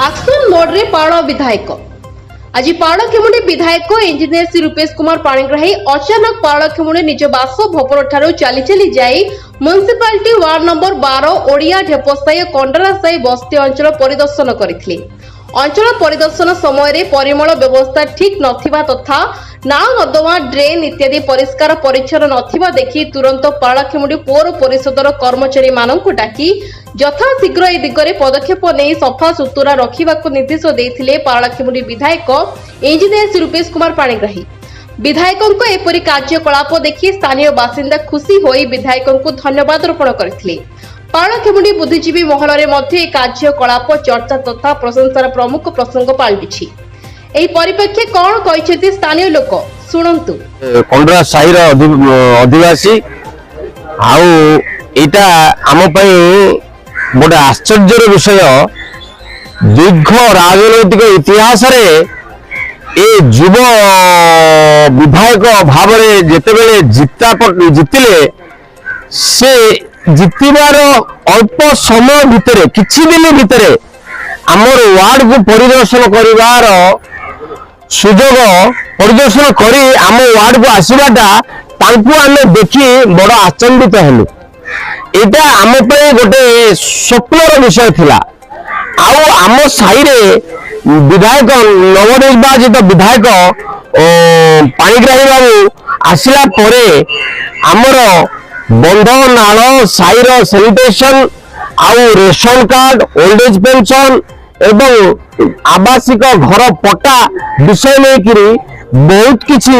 Action ମୋଡରେ ପାଳ ବିଧାୟକ। ଆଜି ପାଳଖେମୁଣ୍ଡି ବିଧାୟକ ଇଞ୍ଜିନିୟର ଶ୍ରୀ ରୂପେଶ କୁମାର ପାଣିଗ୍ରାହୀ ଅଚାନକ ପାଳଖେମୁଣ୍ଡି ନିଜ ବାସଭବନ ଠାରୁ ଚାଲି ଚାଲି ଯାଇ ମ୍ୟୁନିସିପାଲିଟି ୱାର୍ଡ ନମ୍ବର 12 ଓଡିଆ ଢେପସାହି କଣ୍ଡରାସାହି ବସ୍ତି ଅଞ୍ଚଳ ପରିଦର୍ଶନ କରିଥିଲେ। ଅଞ୍ଚଳ ପରିଦର୍ଶନ ସମୟରେ ପରିମଳ ବ୍ୟବସ୍ଥା ଠିକ୍ ନଥିବା ତଥା ନାଳ ନର୍ଦ୍ଦମା ଡ୍ରେନ୍ ଇତ୍ୟାଦି ପରିଷ୍କାର ପରିଚ୍ଛନ୍ନ ନଥିବା ଦେଖି ତୁରନ୍ତ ପାଳଖେମୁଣ୍ଡି ପୌର ପରିଷଦର କର୍ମଚାରୀମାନଙ୍କୁ ଡାକି ଯଥାଶୀଘ୍ର ଏ ଦିଗରେ ପଦକ୍ଷେପ ନେଇ ସଫା ସୁତୁରା ରଖିବାକୁ ନିର୍ଦ୍ଦେଶ ଦେଇଥିଲେ ପାଳଖେମୁଣ୍ଡି ବିଧାୟକ ଇଞ୍ଜିନିୟର ଶ୍ରୀ ରୂପେଶ କୁମାର ପାଣିଗ୍ରାହୀ। ବିଧାୟକଙ୍କ ଏପରି କାର୍ଯ୍ୟକଳାପ ଦେଖି ସ୍ଥାନୀୟ ବାସିନ୍ଦା ଖୁସି ହୋଇ ବିଧାୟକଙ୍କୁ ଧନ୍ୟବାଦ ଅର୍ପଣ କରିଥିଲେ। ପାଳଖେମୁଣ୍ଡି ବୁଦ୍ଧିଜୀବୀ ମହଲରେ ମଧ୍ୟ ଏ କାର୍ଯ୍ୟକଳାପ ଚର୍ଚ୍ଚା ତଥା ପ୍ରଶଂସାର ପ୍ରମୁଖ ପ୍ରସଙ୍ଗ ପାଲଟିଛି। ଏହି ପରିପ୍ରେକ୍ଷୀରେ କଣ କହିଛନ୍ତି ସ୍ଥାନୀୟ ଲୋକ ଶୁଣନ୍ତୁ। କଣ୍ଡରା ସାହିର ଅଧିବାସୀ ଆଉ ଏଇଟା ଆମ ପାଇଁ ଗୋଟେ ଆଶ୍ଚର୍ଯ୍ୟର ବିଷୟ। ଦୀର୍ଘ ରାଜନୈତିକ ଇତିହାସରେ ଏ ଯୁବ ବିଧାୟକ ଭାବରେ ଯେତେବେଳେ ଜିତିଲେ ସେ ଜିତିବାର ଅଳ୍ପ ସମୟ ଭିତରେ କିଛି ଦିନ ଭିତରେ ଆମର ୱାର୍ଡକୁ ପରିଦର୍ଶନ କରିବାର ସୁଯୋଗ ପରିଦର୍ଶନ କରି ଆମ ୱାର୍ଡକୁ ଆସିବାଟା ତାଙ୍କୁ ଆମେ ଦେଖି ବଡ଼ ଆଚମ୍ବିତ ହେଲୁ। ଏଇଟା ଆମ ପାଇଁ ଗୋଟେ ସ୍ୱପ୍ନର ବିଷୟ ଥିଲା। ଆଉ ଆମ ସାହିରେ ବିଧାୟକ ନବନିର୍ବାଚିତ ବିଧାୟକ ପାଣିଗ୍ରାହୀ ବାବୁ ଆସିଲା ପରେ ଆମର ବନ୍ଧ ନାଳ ସାହିର ସାନିଟେସନ ଆଉ ration card old age pension ଏବଂ ଆବାସିକ ଘର ପଟ୍ଟା ବିଷୟ ନେଇକରି ବହୁତ କିଛି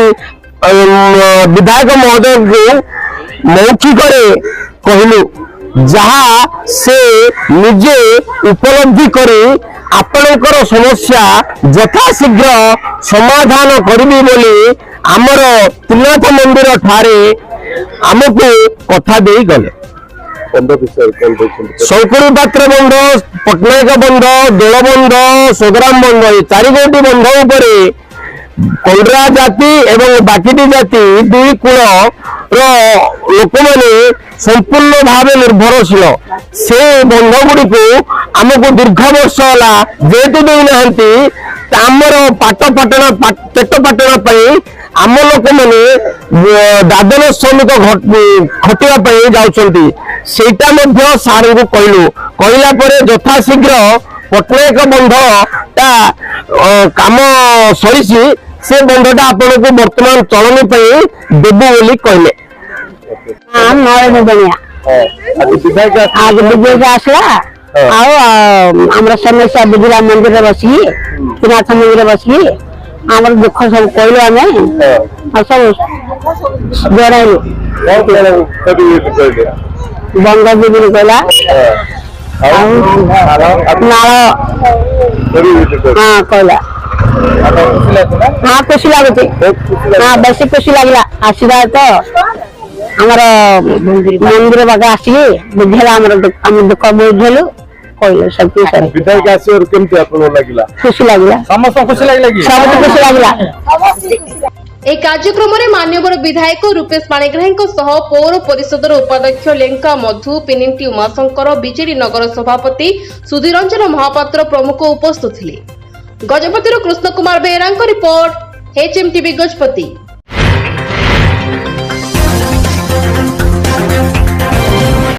ବିଧାୟକ ମହୋଦୟଙ୍କୁ ମୌଖିକରେ କହିଲୁ, ଯାହା ସେ ନିଜେ ଉପଲବ୍ଧି କରି ଆପଣଙ୍କର ସମସ୍ୟା ଯଥାଶୀଘ୍ର ସମାଧାନ କରିବି ବୋଲି ଆମର ତ୍ରିନାଥ ମନ୍ଦିର ଠାରେ ଆମକୁ କଥା ଦେଇ ଗଲେ। ଶଙ୍କୁରି ପାତ୍ର ବନ୍ଧ, ପଟ୍ଟନାୟକ ବନ୍ଧ, ଦୋଳ ବନ୍ଧ, ସୋଗରାମ ବନ୍ଧ ଏ 4ଗୋଟି ବନ୍ଧ ଉପରେ କଣ୍ଡରା ଜାତି ଏବଂ ବାକିଟି ଜାତି ଦୁଇ କୂଳର ଲୋକମାନେ ସମ୍ପୂର୍ଣ୍ଣ ଭାବେ ନିର୍ଭରଶୀଳ। ସେ ବନ୍ଧ ଗୁଡ଼ିକୁ ଆମକୁ ଦୀର୍ଘ ବର୍ଷ ହେଲା ଯେହେତୁ ଦେଇନାହାନ୍ତି, ଆମର ପେଟ ପାଟଣା ପାଇଁ ଆମ ଲୋକମାନେ ଦାଦନ ଶ୍ରମିକ ଖଟିବା ପାଇଁ ଯାଉଛନ୍ତି। ସେଇଟା ମଧ୍ୟ ସାର୍ଙ୍କୁ କହିଲା ପରେ ଯଥାଶୀଘ୍ର ପଟ୍ଟନାୟକ ବନ୍ଧଟା କାମ ସରିଛି, ସେ ବନ୍ଧଟା ଆପଣଙ୍କୁ ବର୍ତ୍ତମାନ ଚଳନୀ ପାଇଁ ଦେବୁ ବୋଲି କହିଲେ। ବିଜୟ ଆସିଲା ଆଉ ଆମର ସମସ୍ୟା ବୁଝିଲା ମନ୍ଦିରରେ ବସିକି ତ୍ରିନାଥ ମନ୍ଦିରରେ ବସିକି ଆମର ଦୁଃଖ ସବୁ କହିଲୁ ଆମେ ଆଉ ସବୁ ଜଣାଇଲୁ। ବନ୍ଧ ବିଜୁଳି କହିଲା ଆଉ ନାଳ ହଁ କହିଲା। ହଁ ଖୁସି ଲାଗୁଛି, ହଁ ବେଶୀ ଖୁସି ଲାଗିଲା ଆସିବା ତ ଆମର ମନ୍ଦିର ପାଖେ ଆସିକି ବୁଝେଇଲା ଆମର ଆମେ ଦୁଃଖ ବୁଝେଇଲୁ କହିଲେ ସବୁ ବିଧାୟକ ଆସିବାରୁ କେମିତି ଆପଣଙ୍କୁ ଲାଗିଲା? ଖୁସି ଲାଗିଲା, ସମସ୍ତଙ୍କୁ ଖୁସି ଲାଗିଲା କି ସବୁ ଖୁସି ଲାଗିଲା। এই কার্যক্রমে মাননীয় বিধায়ক রূপেশ পাণিগ্রাহীଙ୍କ সহ পৌর পরিষদর উপাধ্যক্ষ লেঙ্কা মধু, পিনিটি উমাশঙ্কর, বিজেডি নগর সভাপতি সুধীরঞ্জন মহাপাত্র প্রমুখ উপস্থিত ଥିଲେ। ଗଜପତିରୁ କୃଷ୍ଣ କୁମାର ବେହେରାଙ୍କ ରିପୋର୍ଟ, HMTV ଗଜପତି।